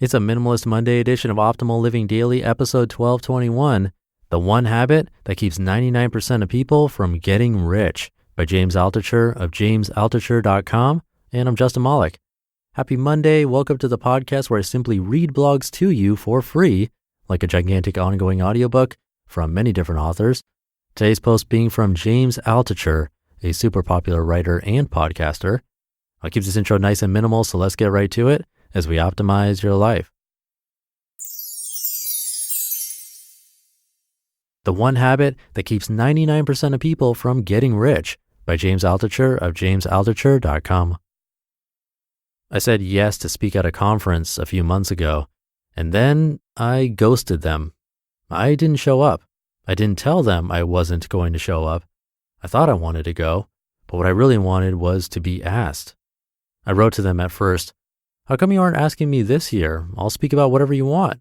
It's a Minimalist Monday edition of Optimal Living Daily, episode 1221, The One Habit That Keeps 99% of People from Getting Rich, by James Altucher of jamesaltucher.com. And I'm Justin Malik. Happy Monday. Welcome to the podcast where I simply read blogs to you for free, like a gigantic ongoing audiobook from many different authors. Today's post being from James Altucher, a super popular writer and podcaster. I'll keep this intro nice and minimal, so let's get right to it as we optimize your life. The One Habit That Keeps 99% of People from Getting Rich, by James Altucher of jamesaltucher.com. I said yes to speak at a conference a few months ago, and then I ghosted them. I didn't show up. I didn't tell them I wasn't going to show up. I thought I wanted to go, but what I really wanted was to be asked. I wrote to them at first, "How come you aren't asking me this year? I'll speak about whatever you want."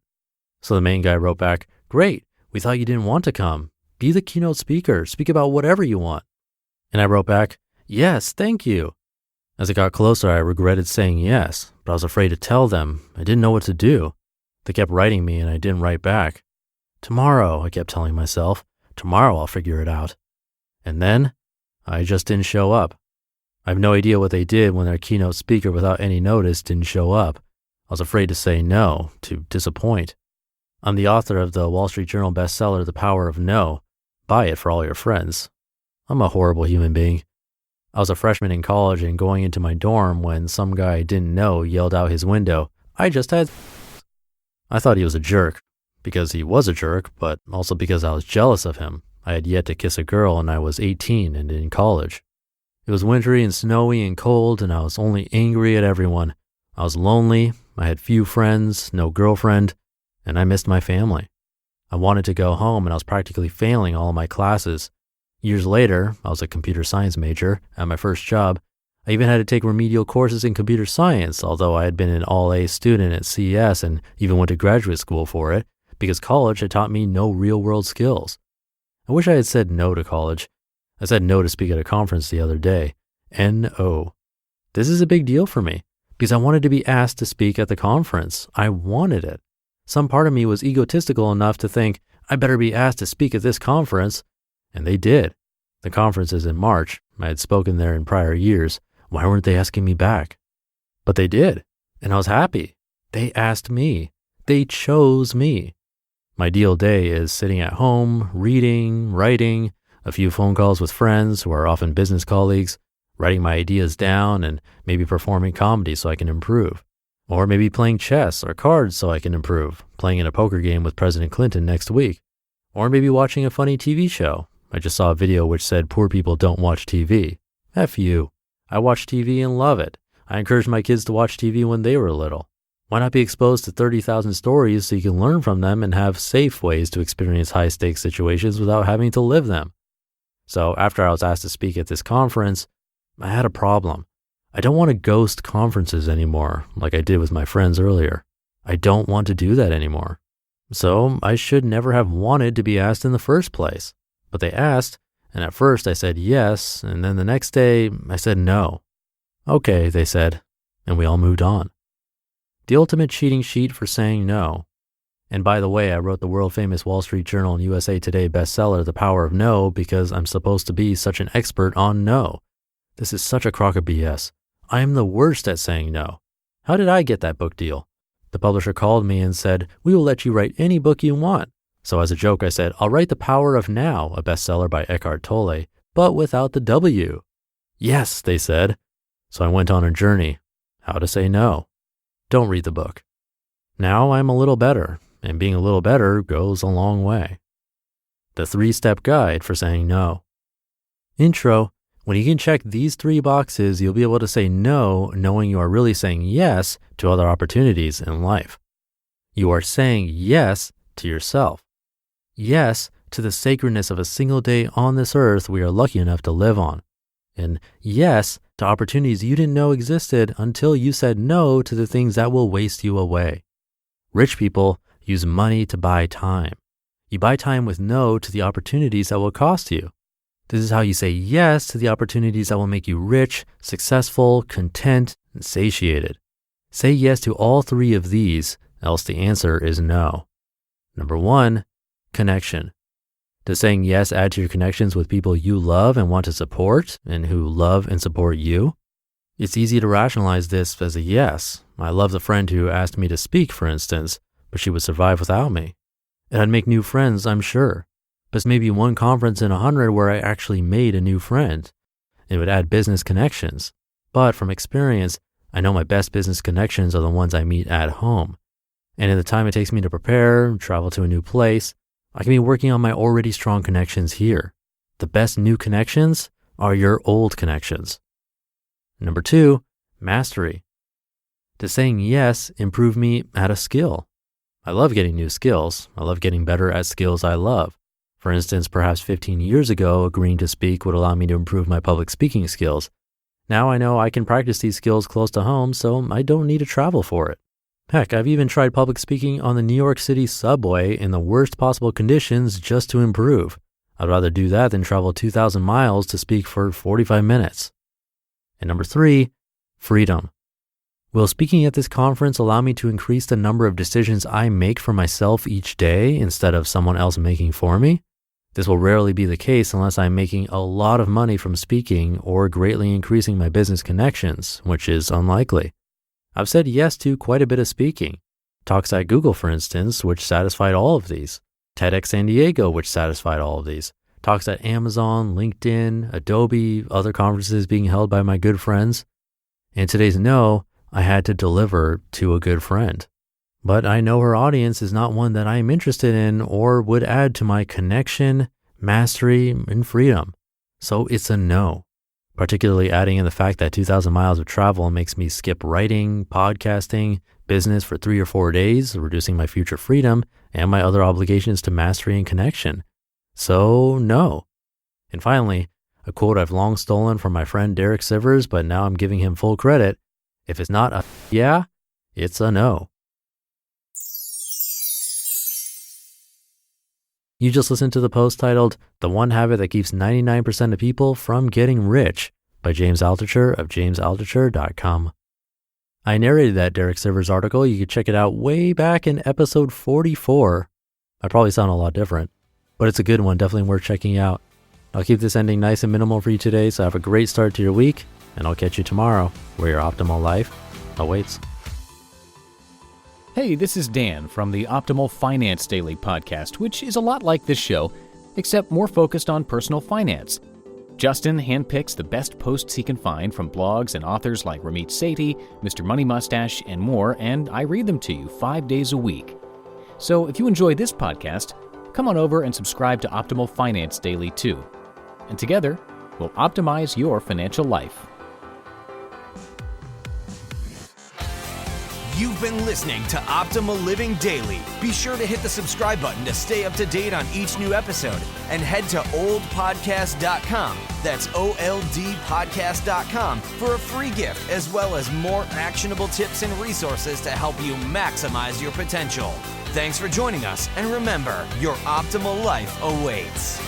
So the main guy wrote back, "Great, we thought you didn't want to come. Be the keynote speaker, speak about whatever you want." And I wrote back, "Yes, thank you." As it got closer, I regretted saying yes, but I was afraid to tell them. I didn't know what to do. They kept writing me and I didn't write back. Tomorrow, I kept telling myself, tomorrow I'll figure it out. And then I just didn't show up. I have no idea what they did when their keynote speaker without any notice didn't show up. I was afraid to say no, to disappoint. I'm the author of the Wall Street Journal bestseller, The Power of No. Buy it for all your friends. I'm a horrible human being. I was a freshman in college and going into my dorm when some guy I didn't know yelled out his window, "I just had..." I thought he was a jerk, because he was a jerk, but also because I was jealous of him. I had yet to kiss a girl and I was 18 and in college. It was wintry and snowy and cold, and I was only angry at everyone. I was lonely, I had few friends, no girlfriend, and I missed my family. I wanted to go home, and I was practically failing all of my classes. Years later, I was a computer science major at my first job. I even had to take remedial courses in computer science, although I had been an all-A student at CS and even went to graduate school for it, because college had taught me no real-world skills. I wish I had said no to college. I said no to speak at a conference the other day. N-O. This is a big deal for me because I wanted to be asked to speak at the conference. I wanted it. Some part of me was egotistical enough to think, I better be asked to speak at this conference. And they did. The conference is in March. I had spoken there in prior years. Why weren't they asking me back? But they did. And I was happy. They asked me. They chose me. My ideal day is sitting at home, reading, writing, a few phone calls with friends who are often business colleagues, writing my ideas down, and maybe performing comedy so I can improve. Or maybe playing chess or cards so I can improve, playing in a poker game with President Clinton next week. Or maybe watching a funny TV show. I just saw a video which said poor people don't watch TV. F you. I watch TV and love it. I encouraged my kids to watch TV when they were little. Why not be exposed to 30,000 stories so you can learn from them and have safe ways to experience high-stakes situations without having to live them? So after I was asked to speak at this conference, I had a problem. I don't want to ghost conferences anymore like I did with my friends earlier. I don't want to do that anymore. So I should never have wanted to be asked in the first place. But they asked, and at first I said yes, and then the next day I said no. Okay, they said, and we all moved on. The ultimate cheating sheet for saying no. And by the way, I wrote the world-famous Wall Street Journal and USA Today bestseller, The Power of No, because I'm supposed to be such an expert on no. This is such a crock of BS. I am the worst at saying no. How did I get that book deal? The publisher called me and said, "We will let you write any book you want." So as a joke, I said, "I'll write The Power of Now, a bestseller by Eckhart Tolle, but without the W." "Yes," they said. So I went on a journey. How to say no. Don't read the book. Now I'm a little better, and being a little better goes a long way. The 3-step guide for saying no. Intro. When you can check these 3 boxes, you'll be able to say no, knowing you are really saying yes to other opportunities in life. You are saying yes to yourself. Yes to the sacredness of a single day on this earth we are lucky enough to live on. And yes to opportunities you didn't know existed until you said no to the things that will waste you away. Rich people use money to buy time. You buy time with no to the opportunities that will cost you. This is how you say yes to the opportunities that will make you rich, successful, content, and satiated. Say yes to all 3 of these, else the answer is no. Number 1, connection. Does saying yes add to your connections with people you love and want to support and who love and support you? It's easy to rationalize this as a yes. I love the friend who asked me to speak, for instance, but she would survive without me. And I'd make new friends, I'm sure. But it's maybe one conference in 100 where I actually made a new friend. It would add business connections. But from experience, I know my best business connections are the ones I meet at home. And in the time it takes me to prepare, travel to a new place, I can be working on my already strong connections here. The best new connections are your old connections. Number 2, mastery. Does saying yes improve me at a skill? I love getting new skills. I love getting better at skills I love. For instance, perhaps 15 years ago, agreeing to speak would allow me to improve my public speaking skills. Now I know I can practice these skills close to home, so I don't need to travel for it. Heck, I've even tried public speaking on the New York City subway in the worst possible conditions just to improve. I'd rather do that than travel 2,000 miles to speak for 45 minutes. And number 3, freedom. Will speaking at this conference allow me to increase the number of decisions I make for myself each day instead of someone else making for me? This will rarely be the case unless I'm making a lot of money from speaking or greatly increasing my business connections, which is unlikely. I've said yes to quite a bit of speaking. Talks at Google, for instance, which satisfied all of these. TEDx San Diego, which satisfied all of these. Talks at Amazon, LinkedIn, Adobe, other conferences being held by my good friends. And today's no, I had to deliver to a good friend. But I know her audience is not one that I am interested in or would add to my connection, mastery, and freedom. So it's a no. Particularly adding in the fact that 2,000 miles of travel makes me skip writing, podcasting, business for 3 or 4 days, reducing my future freedom and my other obligations to mastery and connection. So no. And finally, a quote I've long stolen from my friend Derek Sivers, but now I'm giving him full credit. If it's not a yeah, it's a no. You just listened to the post titled, "The One Habit That Keeps 99% of People from Getting Rich" by James Altucher of jamesaltucher.com. I narrated that Derek Sivers article. You could check it out way back in episode 44. I probably sound a lot different, but it's a good one, definitely worth checking out. I'll keep this ending nice and minimal for you today, so have a great start to your week, and I'll catch you tomorrow where your optimal life awaits. Hey, this is Dan from the Optimal Finance Daily podcast, which is a lot like this show, except more focused on personal finance. Justin handpicks the best posts he can find from blogs and authors like Ramit Sethi, Mr. Money Mustache, and more, and I read them to you 5 days a week. So if you enjoy this podcast, come on over and subscribe to Optimal Finance Daily too. And together, we'll optimize your financial life. You've been listening to Optimal Living Daily. Be sure to hit the subscribe button to stay up to date on each new episode and head to oldpodcast.com. That's OLDpodcast.com for a free gift as well as more actionable tips and resources to help you maximize your potential. Thanks for joining us, and remember, your optimal life awaits.